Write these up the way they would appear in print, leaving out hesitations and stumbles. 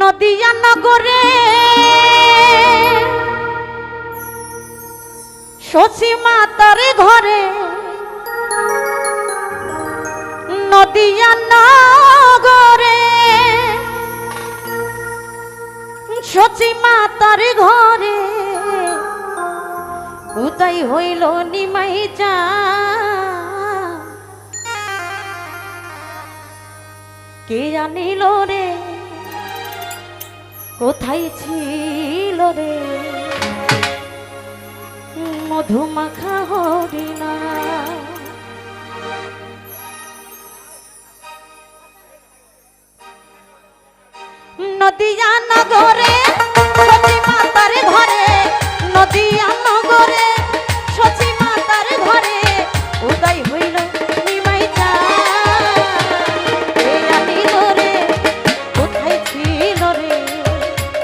নদিয়া নগরে শশী মাতার ঘরে নদিয়া নগরে শশী মাতার ঘরে উদয় হইল নিমাই চা কে জানিল রে কোথায় ছিল রে মধুমাখা হরিণা নদিয়া নগরে শশী মাতার ঘরে নদিয়া নগরে শশী মাতার ঘরে উদয় হইল নিমাই চা কে জানিল রে কোথায় ছিল রে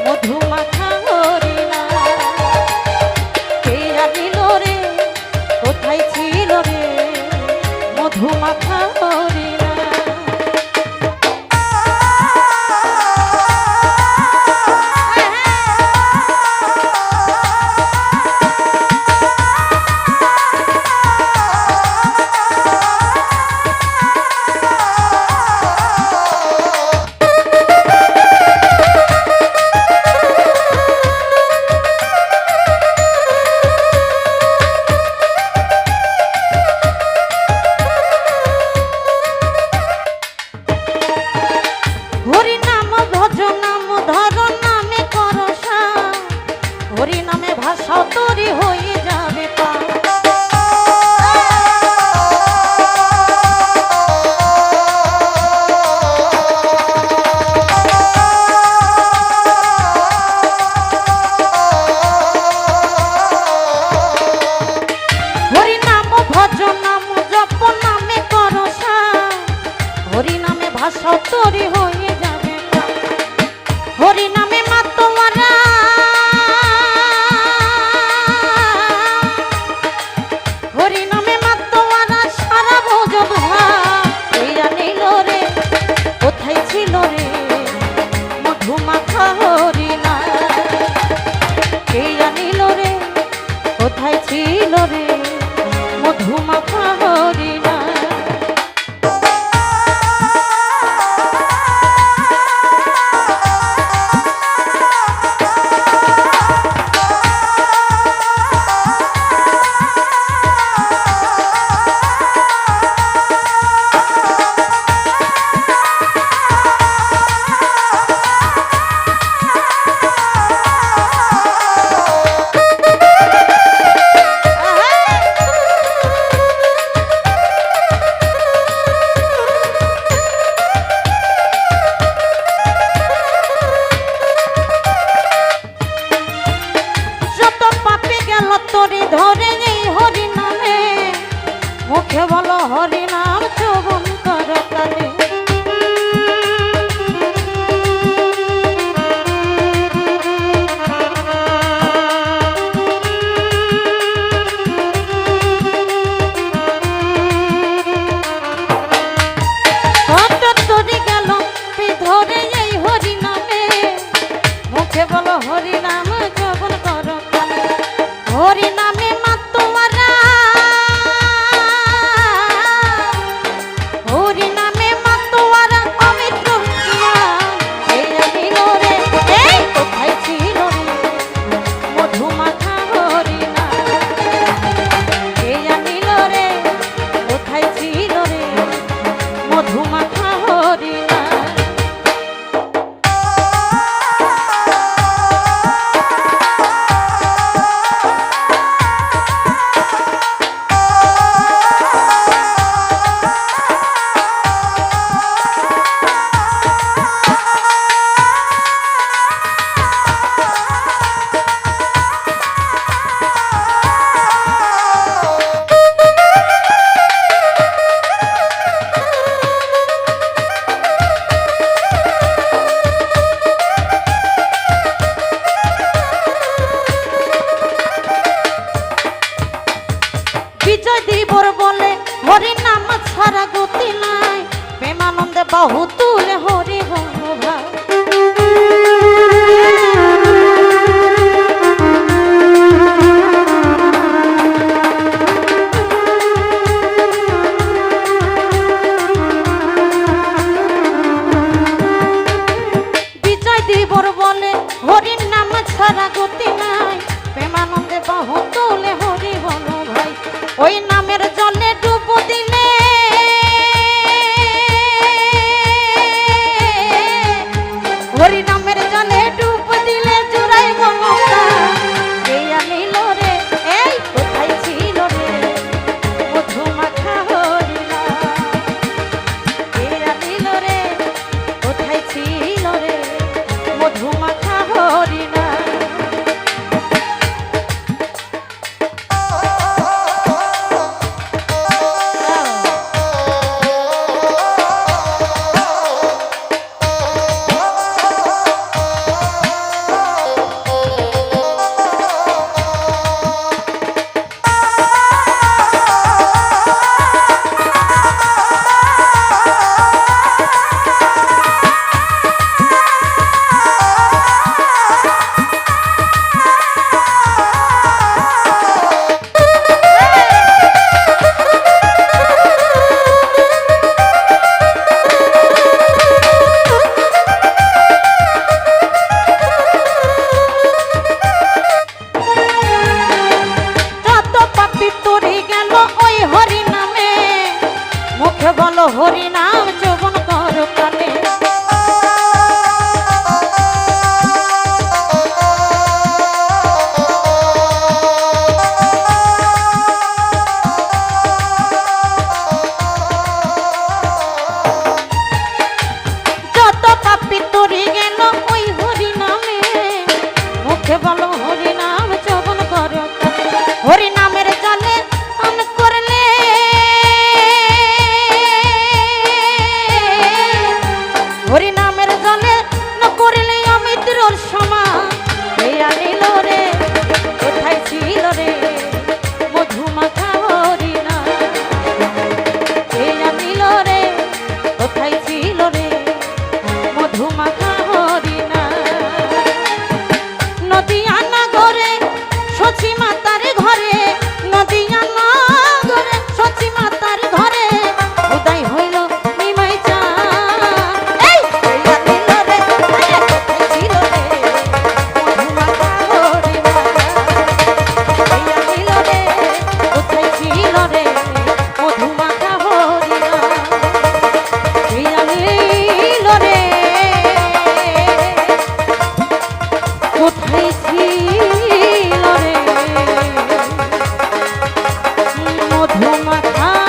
মধুমাখা হরিণা কে জানিল রে কোথায় ছিল রে মধুমাখা হরিণা হরি নামে ভাষা তরি হয়ে যাবে পা হরি নাম ভজ নাম জপ নামে করসা হরি নামে ভাষা তরি হয়ে যাবে পা হরি নামে মাতোয়ারা হরি নামে মাতোয়ারা সারা ভোজন কে জানিল রে কোথায় ছিল রে মধুমাখা হরিণা কে জানিল রে কোথায় ছিল রে মধুমাখা হরিণা তোরে ধরে এই হরি নামে মুখে বলো হরি নাম চবন কর কানে তোরে গেল ধরে এই হরি নামে মুখে বলো হরি নাম চবন কর কানে হরি নামে মাতোয়ারা হরি নামে মাতোয়ারা অমিত্র কে জানিল রে এই কোথায় ছিল রে মধুমাখা হরিণা কে জানিল রে কোথায় ছিল রে মধুমাখা হরিণা ছাড়া গতি নাই প্রেমানন্দে বাহু তোলে হরি বলো ভাই ওই নামের জলে ডুব দিলে হরি নামের জলে ডুব দিলে জুড়াই গঙ্গা গেয়া নীল রে এই কোথায় ছিল রে মধু মাখা হরি নাম গেয়া নীল রে কোথায় ছিল রে মধু মাখা হরি নাম বলো হরি নাম যৌবন করো কালে যত পাপি তরি গেল ওই হরি নামে মুখে বলো হরি নাম যৌবন করো কালে হরি নামের জালে আন করলে হরি নামের জলে ন করিলে অমিত্রর সমান গেয়া নীল রে কোথায় ছিল রে মধু মাখা হরি নাম গেয়া নীল রে কোথায় ছিল রে মধু মাখা হরি নাম নদিয়া নগরে সচি মাতার ঘরে নদিয়া নগরে সচি মাতার ঘরে উদয় হইল নিমাই চা কোথায় ছিল রে মধু মাখা